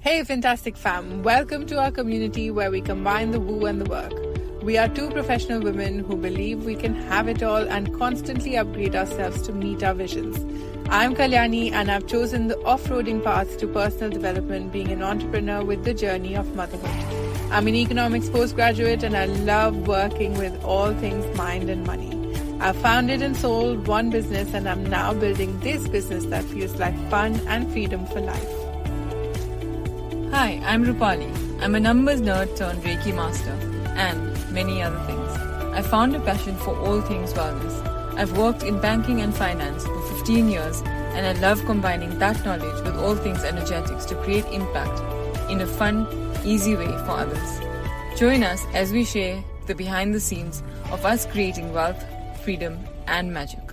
Hey, fantastic fam. Welcome to our community where we combine the woo and the work. We are two professional women who believe we can have it all and constantly upgrade ourselves to meet our visions. I'm Kalyani and I've chosen the off-roading path to personal development, being an entrepreneur with the journey of motherhood. I'm an economics postgraduate and I love working with all things mind and money. I've founded and sold one business and I'm now building this business that feels like fun and freedom for life. Hi, I'm Rupali. I'm a numbers nerd turned Reiki master and many other things. I found a passion for all things wellness. I've worked in banking and finance for 15 years and I love combining that knowledge with all things energetics to create impact in a fun, easy way for others. Join us as we share the behind the scenes of us creating wealth, freedom and magic.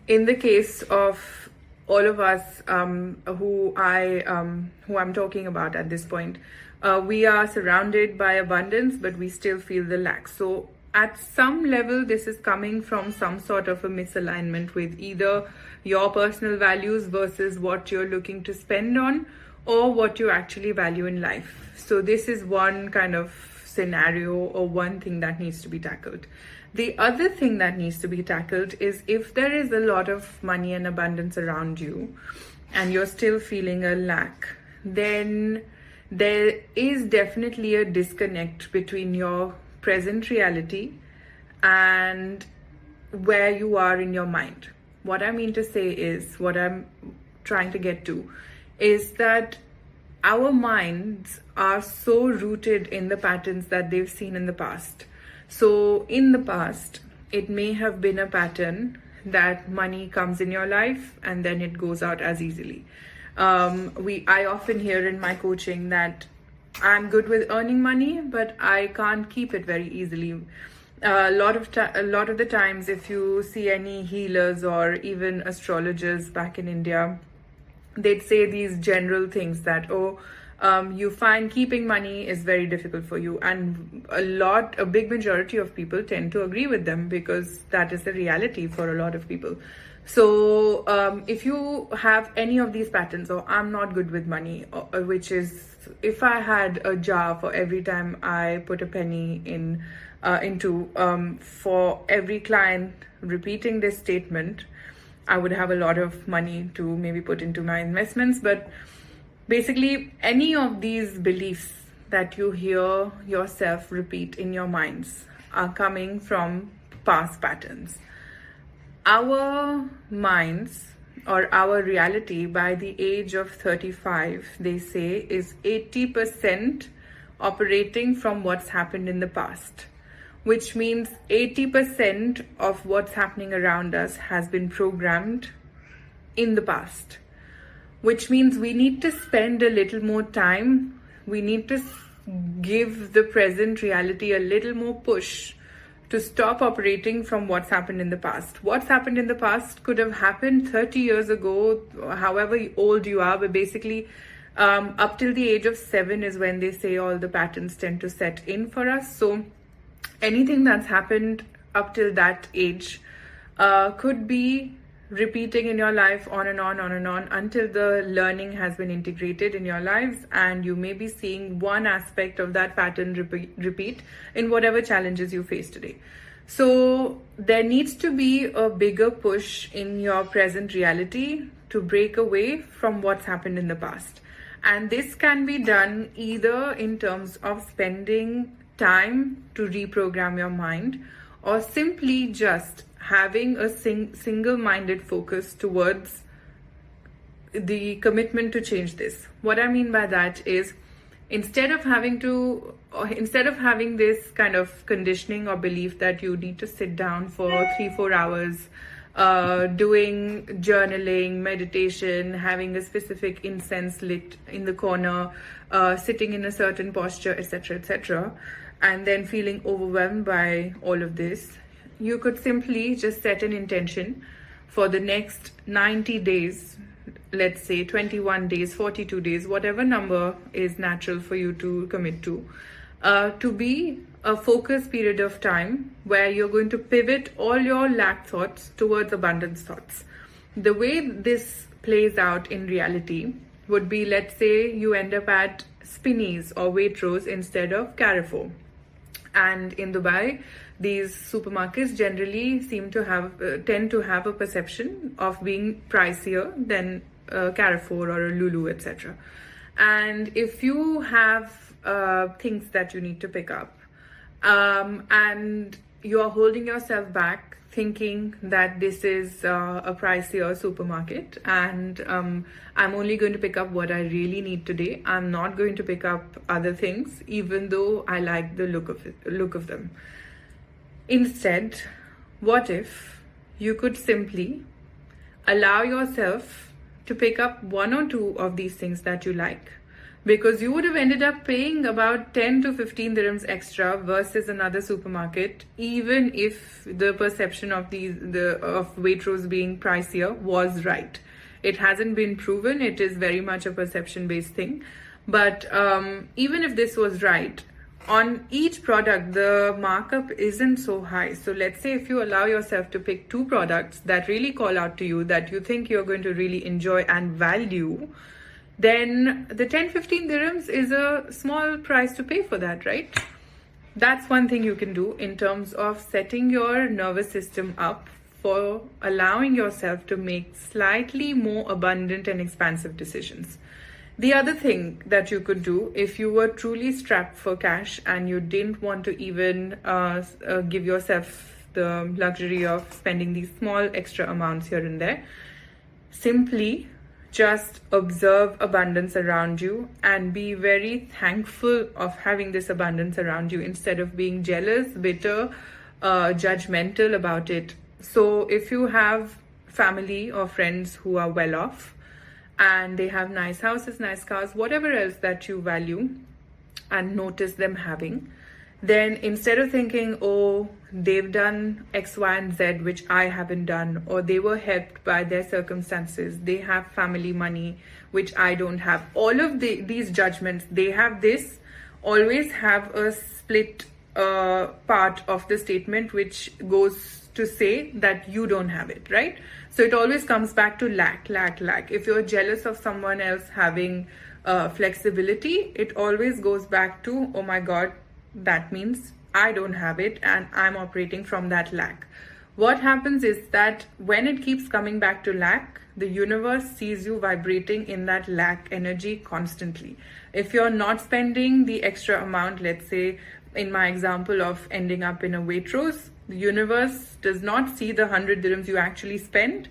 In the case of all of us who I'm talking about at this point, we are surrounded by abundance, but we still feel the lack. So at some level, this is coming from some sort of a misalignment with either your personal values versus what you're looking to spend on or what you actually value in life. So this is one kind of scenario or one thing that needs to be tackled. The other thing that needs to be tackled is if there is a lot of money and abundance around you and you're still feeling a lack, then there is definitely a disconnect between your present reality and where you are in your mind. What I mean to say is, what I'm trying to get to is that our minds are so rooted in the patterns that they've seen in the past. So in the past, it may have been a pattern that money comes in your life and then it goes out as easily. I often hear in my coaching that I'm good with earning money, but I can't keep it very easily. A lot of the times, if you see any healers or even astrologers back in India, they'd say these general things that, you find keeping money is very difficult for you, and a big majority of people tend to agree with them because that is the reality for a lot of people. So if you have any of these patterns, or I'm not good with money, which is if I had a jar for every time I put a penny into for every client repeating this statement, I would have a lot of money to maybe put into my investments. But basically, any of these beliefs that you hear yourself repeat in your minds are coming from past patterns. Our minds, or our reality, by the age of 35, they say, is 80% operating from what's happened in the past, which means 80% of what's happening around us has been programmed in the past. Which means we need to spend a little more time. We need to give the present reality a little more push to stop operating from what's happened in the past. What's happened in the past could have happened 30 years ago, however old you are, but basically up till the age of 7 is when they say all the patterns tend to set in for us. So anything that's happened up till that age could be repeating in your life on and on until the learning has been integrated in your lives, and you may be seeing one aspect of that pattern repeat in whatever challenges you face today. So there needs to be a bigger push in your present reality to break away from what's happened in the past. And this can be done either in terms of spending time to reprogram your mind, or simply just having a single-minded focus towards the commitment to change this. What I mean by that is, instead of having this kind of conditioning or belief that you need to sit down for 3-4 hours doing journaling, meditation, having a specific incense lit in the corner, sitting in a certain posture, etc., and then feeling overwhelmed by all of this, you could simply just set an intention for the next 90 days, let's say 21 days, 42 days, whatever number is natural for you to commit to be a focused period of time where you're going to pivot all your lack thoughts towards abundance thoughts. The way this plays out in reality would be, let's say you end up at Spinneys or Waitrose instead of Carrefour. And in Dubai, these supermarkets generally tend to have a perception of being pricier than Carrefour or a Lulu, etc. And if you have things that you need to pick up, and you are holding yourself back, thinking that this is a pricier supermarket, and I'm only going to pick up what I really need today. I'm not going to pick up other things, even though I like the look of them. Instead, what if you could simply allow yourself to pick up one or two of these things that you like? Because you would have ended up paying about 10 to 15 dirhams extra versus another supermarket, even if the perception of of Waitrose being pricier was right. It hasn't been proven. It is very much a perception-based thing. But even if this was right, on each product, the markup isn't so high. So let's say if you allow yourself to pick two products that really call out to you, that you think you're going to really enjoy and value, then the 10-15 dirhams is a small price to pay for that, right? That's one thing you can do in terms of setting your nervous system up for allowing yourself to make slightly more abundant and expansive decisions. The other thing that you could do, if you were truly strapped for cash and you didn't want to even give yourself the luxury of spending these small extra amounts here and there, simply just observe abundance around you and be very thankful of having this abundance around you instead of being jealous, bitter, judgmental about it. So if you have family or friends who are well off and they have nice houses, nice cars, whatever else that you value and notice them having, then instead of thinking, oh, they've done X, Y, and Z, which I haven't done, or they were helped by their circumstances, they have family money, which I don't have, all of these judgments, they have this, always have a split part of the statement which goes to say that you don't have it, right? So it always comes back to lack. If you're jealous of someone else having flexibility, it always goes back to, oh my God, that means I don't have it and I'm operating from that lack. What happens is that when it keeps coming back to lack, the universe sees you vibrating in that lack energy constantly. If you're not spending the extra amount, let's say in my example of ending up in a Waitrose, the universe does not see the 100 dirhams you actually spend.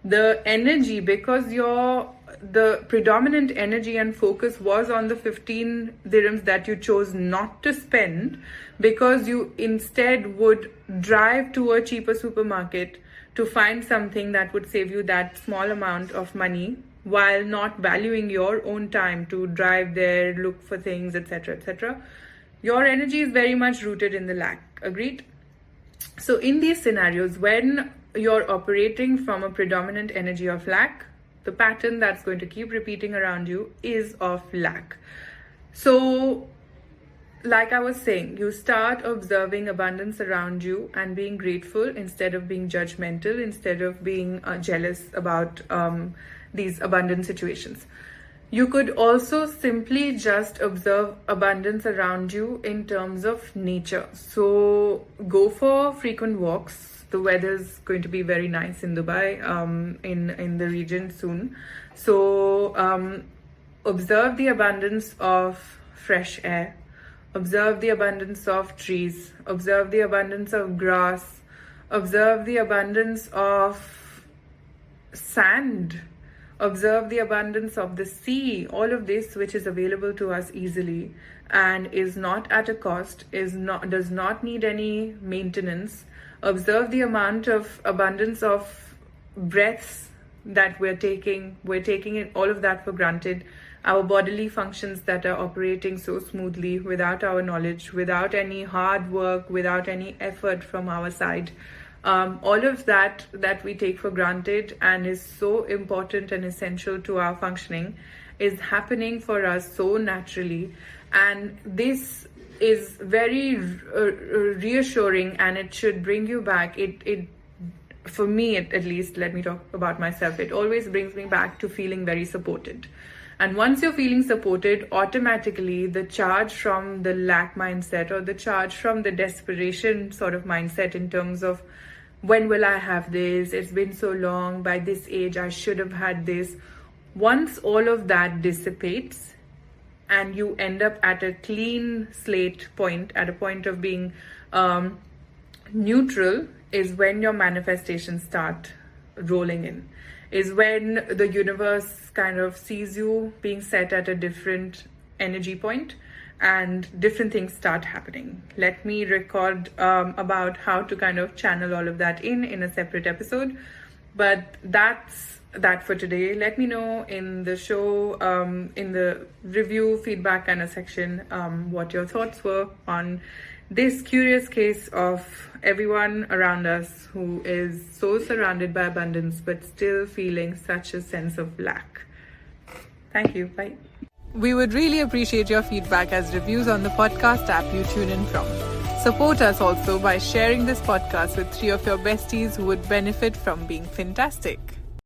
The energy, because the predominant energy and focus was on the 15 dirhams that you chose not to spend, because you instead would drive to a cheaper supermarket to find something that would save you that small amount of money, while not valuing your own time to drive there, look for things, etc., etc. Your energy is very much rooted in the lack. Agreed? So in these scenarios, when you're operating from a predominant energy of lack, the pattern that's going to keep repeating around you is of lack. So, like I was saying, you start observing abundance around you and being grateful instead of being judgmental, instead of being jealous about these abundant situations. You could also simply just observe abundance around you in terms of nature. So go for frequent walks. The weather's going to be very nice in Dubai, in the region soon. So observe the abundance of fresh air. Observe the abundance of trees. Observe the abundance of grass. Observe the abundance of sand. Observe the abundance of the sea. All of this which is available to us easily and is not at a cost, does not need any maintenance. Observe the amount of abundance of breaths that we're taking. We're taking it, all of that for granted. Our bodily functions that are operating so smoothly without our knowledge, without any hard work, without any effort from our side. All of that we take for granted and is so important and essential to our functioning is happening for us so naturally. And this is very reassuring, and it should bring you back. It for me at least, let me talk about myself, it always brings me back to feeling very supported. And once you're feeling supported, automatically the charge from the lack mindset or the charge from the desperation sort of mindset in terms of when will I have this? It's been so long. By this age, I should have had this. Once all of that dissipates and you end up at a clean slate point, at a point of being neutral, is when your manifestations start rolling in. Is when the universe kind of sees you being set at a different energy point and different things start happening. Let me record about how to kind of channel all of that in a separate episode. But that's that for today. Let me know in the show, in the review feedback kind of section, what your thoughts were on this curious case of everyone around us who is so surrounded by abundance but still feeling such a sense of lack. Thank you. Bye. We would really appreciate your feedback as reviews on the podcast app you tune in from. Support us also by sharing this podcast with 3 of your besties who would benefit from being fantastic.